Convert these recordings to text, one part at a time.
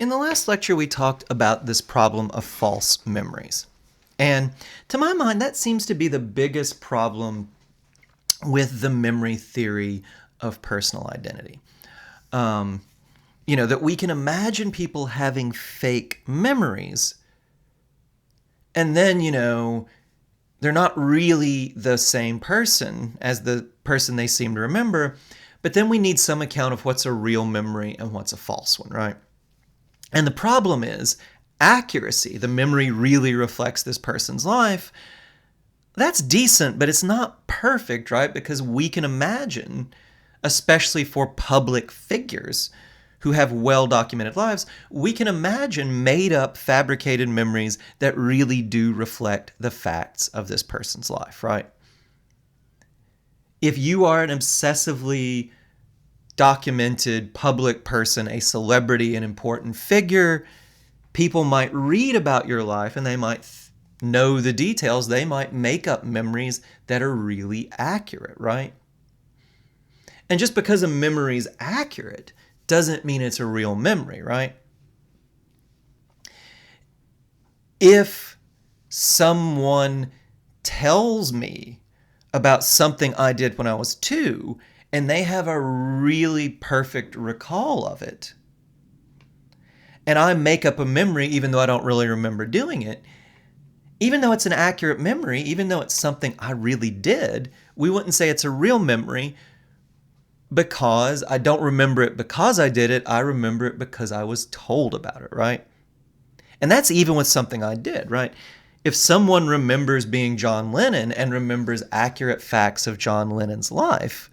In the last lecture, we talked about this problem of false memories. And to my mind, that seems to be the biggest problem with the memory theory of personal identity. That we can imagine people having fake memories, and then, they're not really the same person as the person they seem to remember, but then we need some account of what's a real memory and what's a false one, right? And the problem is accuracy. The memory really reflects this person's life. That's decent, but it's not perfect, right? Because we can imagine, especially for public figures who have well-documented lives, we can imagine made-up, fabricated memories that really do reflect the facts of this person's life, right? If you are an obsessively documented public person, a celebrity, an important figure, people might read about your life and they might know the details. They might make up memories that are really accurate, right? And just because a memory is accurate doesn't mean it's a real memory, right? If someone tells me about something I did when I was 2, and they have a really perfect recall of it, and I make up a memory even though I don't really remember doing it, even though it's an accurate memory, even though it's something I really did, we wouldn't say it's a real memory because I don't remember it because I did it. I remember it because I was told about it, right? And that's even with something I did, right? If someone remembers being John Lennon and remembers accurate facts of John Lennon's life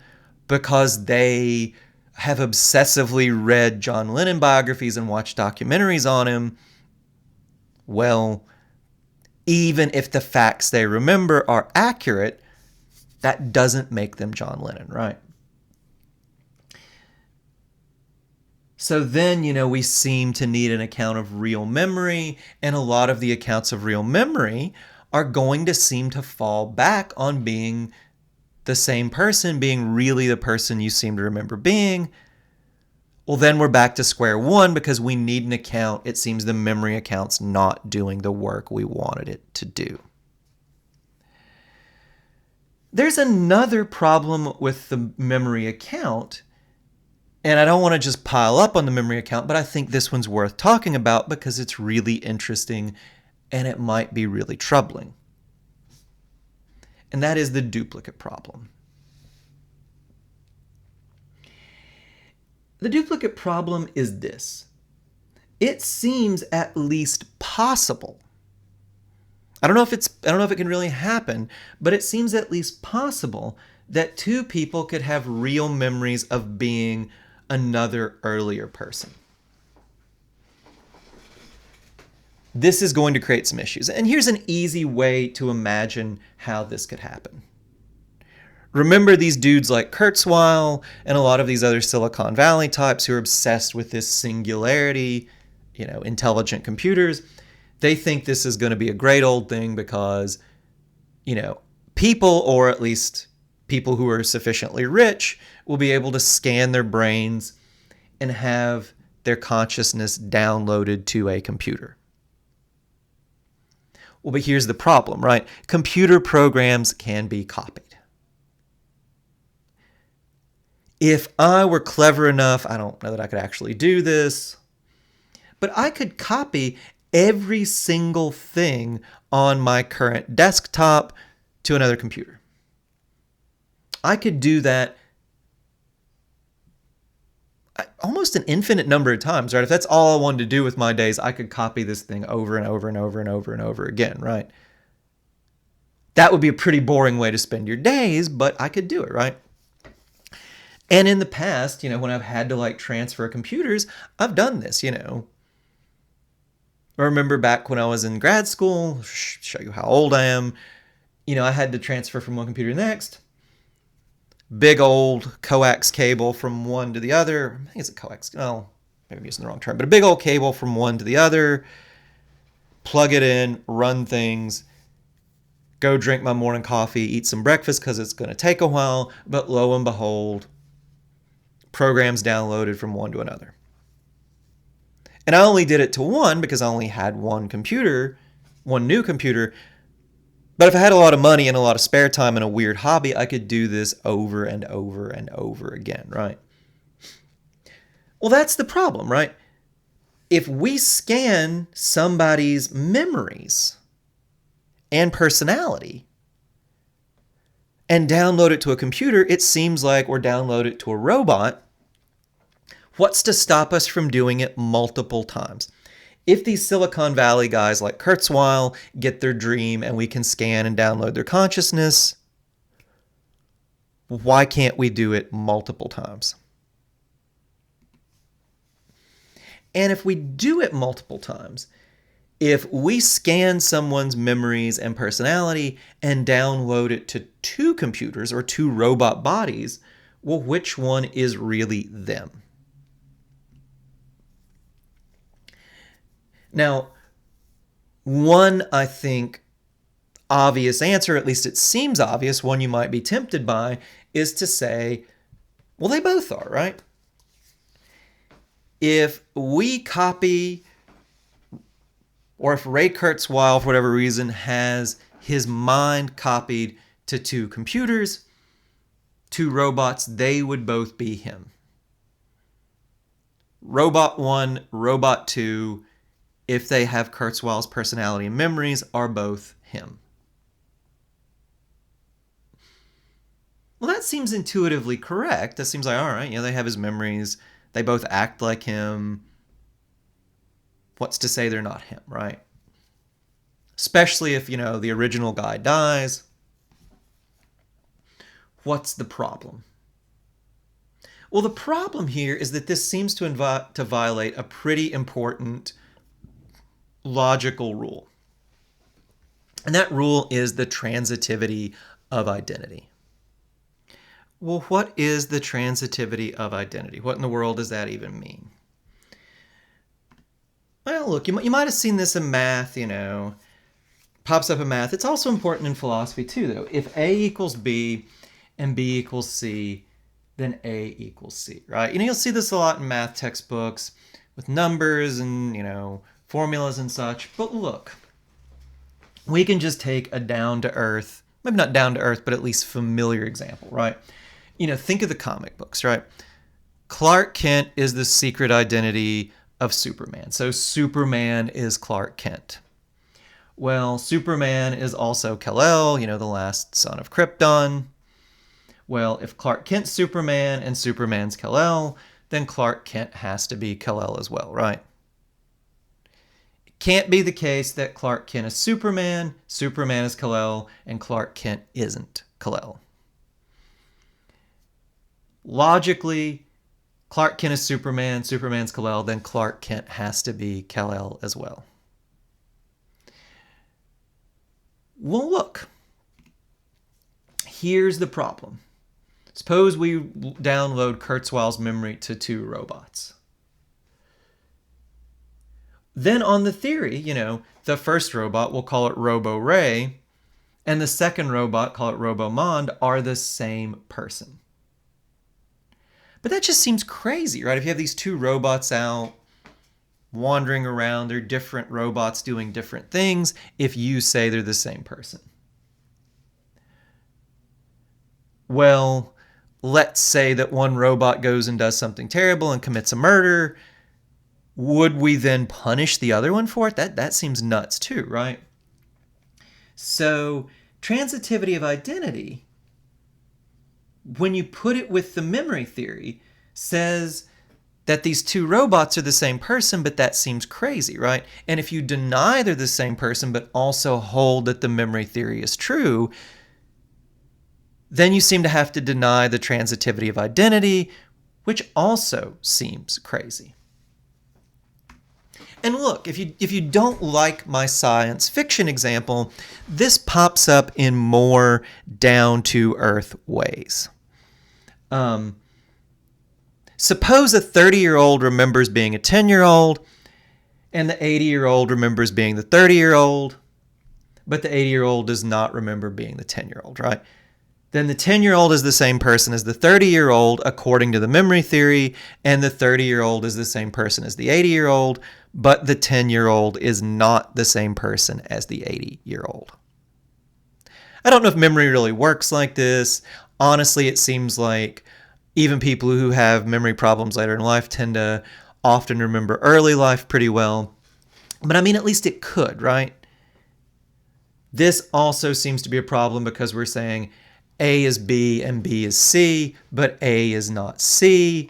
because they have obsessively read John Lennon biographies and watched documentaries on him, well, even if the facts they remember are accurate, that doesn't make them John Lennon, right? So then, we seem to need an account of real memory, and a lot of the accounts of real memory are going to seem to fall back on being the same person, being really the person you seem to remember being. Well, then we're back to square one because we need an account. It seems the memory account's not doing the work we wanted it to do. There's another problem with the memory account, and I don't want to just pile up on the memory account, but I think this one's worth talking about because it's really interesting and it might be really troubling. And that is the duplicate problem. The duplicate problem is this. It seems at least possible. I don't know if it can really happen, but it seems at least possible that 2 people could have real memories of being another earlier person. This is going to create some issues. And here's an easy way to imagine how this could happen. Remember these dudes like Kurzweil and a lot of these other Silicon Valley types who are obsessed with this singularity, intelligent computers. They think this is going to be a great old thing because, people, or at least people who are sufficiently rich, will be able to scan their brains and have their consciousness downloaded to a computer. Well, but here's the problem, right? Computer programs can be copied. If I were clever enough, I don't know that I could actually do this, but I could copy every single thing on my current desktop to another computer. I could do that almost an infinite number of times, right? If that's all I wanted to do with my days, I could copy this thing over and over and over and over and over again, right? That would be a pretty boring way to spend your days, but I could do it, right? And in the past, when I've had to transfer computers, I've done this, I remember back when I was in grad school, show you how old I am, I had to transfer from one computer to the next. Big old coax cable from one to the other. I think it's a coax. Well, maybe I'm using the wrong term, but a big old cable from one to the other. Plug it in, run things, go drink my morning coffee, eat some breakfast because it's going to take a while. But lo and behold, programs downloaded from one to another. And I only did it to one because I only had one computer, one new computer. But if I had a lot of money and a lot of spare time and a weird hobby, I could do this over and over and over again, right? Well, that's the problem, right? If we scan somebody's memories and personality and download it to a computer, it seems like, or download it to a robot, what's to stop us from doing it multiple times? If these Silicon Valley guys like Kurzweil get their dream and we can scan and download their consciousness, why can't we do it multiple times? And if we do it multiple times, if we scan someone's memories and personality and download it to two computers or two robot bodies, well, which one is really them? Now, one, I think, obvious answer, at least it seems obvious, one you might be tempted by, is to say, well, they both are, right? If we copy, or if Ray Kurzweil, for whatever reason, has his mind copied to two computers, two robots, they would both be him. Robot 1, Robot 2, if they have Kurzweil's personality and memories, are both him. Well, that seems intuitively correct. That seems like, all right, they have his memories. They both act like him. What's to say they're not him, right? Especially if, the original guy dies. What's the problem? Well, the problem here is that this seems to violate a pretty important logical rule. And that rule is the transitivity of identity. Well, what is the transitivity of identity? What in the world does that even mean? Well, look, you might have seen this in math, pops up in math. It's also important in philosophy too, though. If A equals B and B equals C, then A equals C, right? You'll see this a lot in math textbooks with numbers and, formulas and such. But look, we can just take a down-to-earth, maybe not down-to-earth, but at least familiar example, right? Think of the comic books, right? Clark Kent is the secret identity of Superman. So Superman is Clark Kent. Well, Superman is also Kal-El, the last son of Krypton. Well, if Clark Kent's Superman and Superman's Kal-El, then Clark Kent has to be Kal-El as well, right? It can't be the case that Clark Kent is Superman, Superman is Kal-El, and Clark Kent isn't Kal-El. Logically, Clark Kent is Superman, Superman's Kal-El, then Clark Kent has to be Kal-El as well. Well, look, here's the problem. Suppose we download Kurzweil's memory to two robots. Then on the theory, the first robot, we'll call it Robo-Ray, and the second robot, call it Robo-Mond, are the same person. But that just seems crazy, right? If you have these two robots out wandering around, they're different robots doing different things, if you say they're the same person. Well, let's say that one robot goes and does something terrible and commits a murder. Would we then punish the other one for it? That seems nuts too, right? So, transitivity of identity, when you put it with the memory theory, says that these two robots are the same person, but that seems crazy, right? And if you deny they're the same person, but also hold that the memory theory is true, then you seem to have to deny the transitivity of identity, which also seems crazy. And look, if you don't like my science fiction example, this pops up in more down-to-earth ways. Suppose a 30-year-old remembers being a 10-year-old, and the 80-year-old remembers being the 30-year-old, but the 80-year-old does not remember being the 10-year-old, right? then the 10-year-old is the same person as the 30-year-old according to the memory theory, and the 30-year-old is the same person as the 80-year-old, but the 10-year-old is not the same person as the 80-year-old. I don't know if memory really works like this. Honestly, it seems like even people who have memory problems later in life tend to often remember early life pretty well. But I mean, at least it could, right? This also seems to be a problem because we're saying A is B and B is C, but A is not C.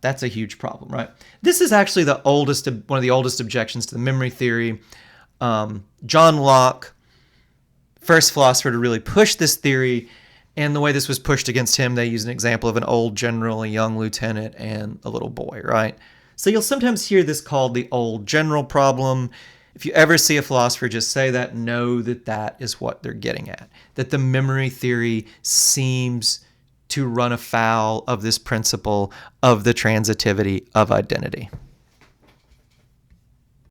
That's a huge problem, right? This is actually one of the oldest objections to the memory theory. John Locke, first philosopher to really push this theory, and the way this was pushed against him, they use an example of an old general, a young lieutenant, and a little boy, right? So you'll sometimes hear this called the old general problem. If you ever see a philosopher just say that, know that that is what they're getting at, that the memory theory seems to run afoul of this principle of the transitivity of identity.